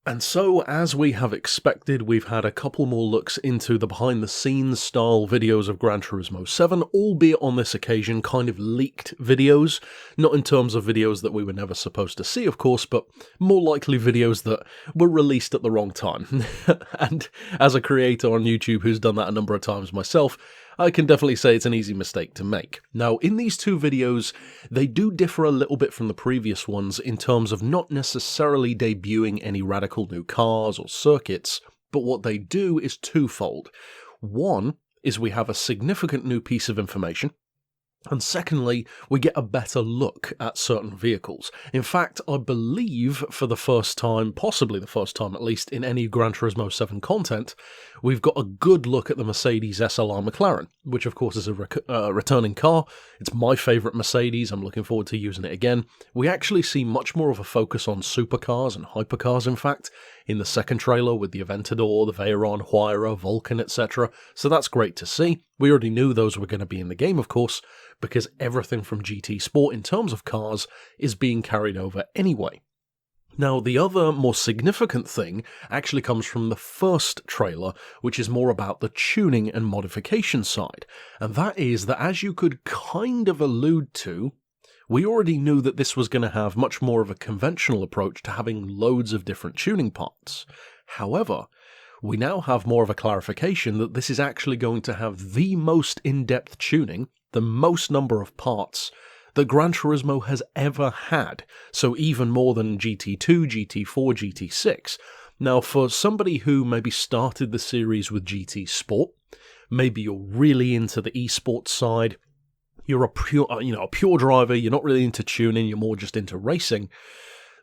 And so, as we have expected, we've had a couple more looks into the behind-the-scenes style videos of Gran Turismo 7, albeit on this occasion kind of leaked videos, not in terms of videos that we were never supposed to see, of course, but more likely videos that were released at the wrong time. And as a creator on YouTube who's done that a number of times myself, I can definitely say it's an easy mistake to make. Now, in these two videos, they do differ a little bit from the previous ones in terms of not necessarily debuting any radical new cars or circuits, but what they do is twofold. One is we have a significant new piece of information, and secondly, we get a better look at certain vehicles. In fact, I believe for the first time, possibly the first time at least, in any Gran Turismo 7 content, we've got a good look at the Mercedes SLR McLaren, which of course is a returning car. It's my favourite Mercedes, I'm looking forward to using it again. We actually see much more of a focus on supercars and hypercars, in fact, in the second trailer with the Aventador, the Veyron, Huayra, Vulcan, etc. So that's great to see. We already knew those were going to be in the game, of course, because everything from GT Sport in terms of cars is being carried over anyway. Now, the other more significant thing actually comes from the first trailer, which is more about the tuning and modification side, and that is that, as you could kind of allude to, we already knew that this was going to have much more of a conventional approach to having loads of different tuning parts. However, we now have more of a clarification that this is actually going to have the most in-depth tuning, the most number of parts that Gran Turismo has ever had, so even more than GT2, GT4, GT6. Now, for somebody who maybe started the series with GT Sport, maybe you're really into the esports side, you're a pure driver, you're not really into tuning, you're more just into racing,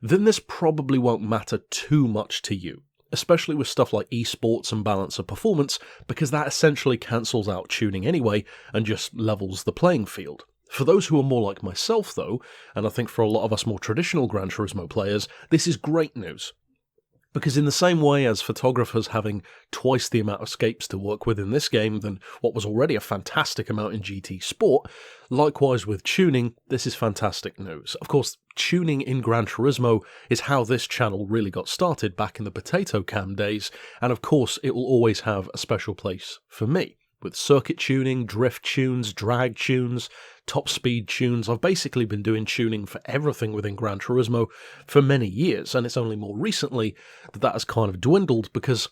then this probably won't matter too much to you, especially with stuff like esports and balance of performance, because that essentially cancels out tuning anyway and just levels the playing field. For those who are more like myself though, and I think for a lot of us more traditional Gran Turismo players, this is great news. Because in the same way as photographers having twice the amount of scapes to work with in this game than what was already a fantastic amount in GT Sport, likewise with tuning, this is fantastic news. Of course, tuning in Gran Turismo is how this channel really got started back in the potato cam days, and of course it will always have a special place for me. With circuit tuning, drift tunes, drag tunes, top speed tunes, I've basically been doing tuning for everything within Gran Turismo for many years, and it's only more recently that has kind of dwindled because,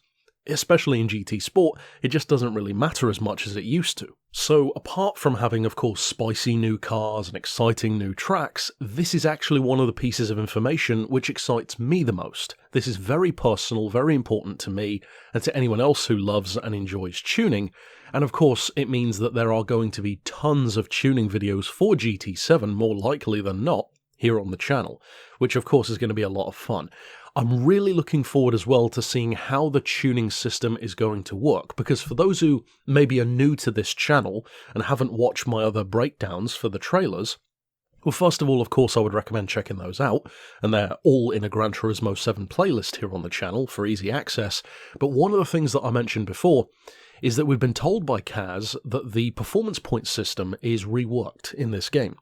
especially in GT Sport, it just doesn't really matter as much as it used to. So apart from having, of course, spicy new cars and exciting new tracks, this is actually one of the pieces of information which excites me the most. This is very personal, very important to me, and to anyone else who loves and enjoys tuning. And of course, it means that there are going to be tons of tuning videos for GT7, more likely than not, here on the channel, which of course is going to be a lot of fun. I'm really looking forward as well to seeing how the tuning system is going to work, because for those who maybe are new to this channel and haven't watched my other breakdowns for the trailers, well, first of all, of course, I would recommend checking those out, and they're all in a Gran Turismo 7 playlist here on the channel for easy access. But one of the things that I mentioned before is that we've been told by Kaz that the performance point system is reworked in this game,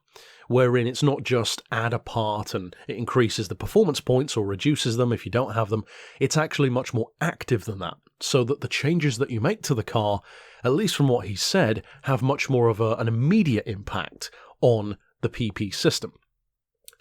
wherein it's not just add a part and it increases the performance points or reduces them if you don't have them. It's actually much more active than that, so that the changes that you make to the car, at least from what he said, have much more of an immediate impact on the PP system.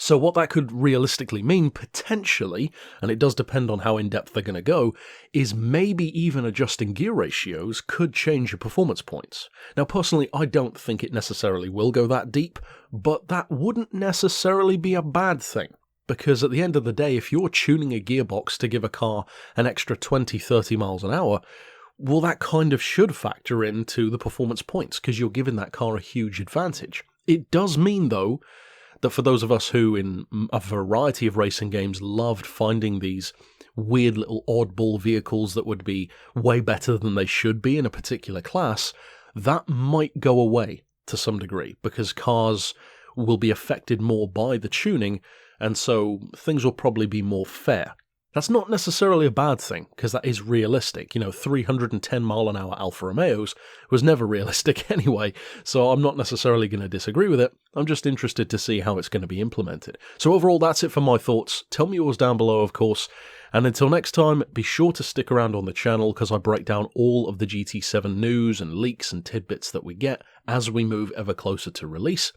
So what that could realistically mean, potentially, and it does depend on how in-depth they're going to go, is maybe even adjusting gear ratios could change your performance points. Now, personally, I don't think it necessarily will go that deep, but that wouldn't necessarily be a bad thing. Because at the end of the day, if you're tuning a gearbox to give a car an extra 20-30 miles an hour, well, that kind of should factor into the performance points, because you're giving that car a huge advantage. It does mean, though, that for those of us who, in a variety of racing games, loved finding these weird little oddball vehicles that would be way better than they should be in a particular class, that might go away to some degree, because cars will be affected more by the tuning, and so things will probably be more fair. That's not necessarily a bad thing, because that is realistic. 310 mile an hour Alfa Romeos was never realistic anyway, so I'm not necessarily going to disagree with it. I'm just interested to see how it's going to be implemented. So overall, that's it for my thoughts. Tell me yours down below, of course, And until next time, be sure to stick around on the channel because I break down all of the GT7 news and leaks and tidbits that we get as we move ever closer to release.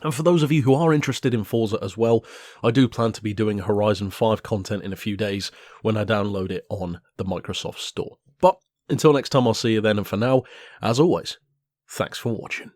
And for those of you who are interested in Forza as well, I do plan to be doing Horizon 5 content in a few days when I download it on the Microsoft Store. But until next time, I'll see you then, and for now, as always, thanks for watching.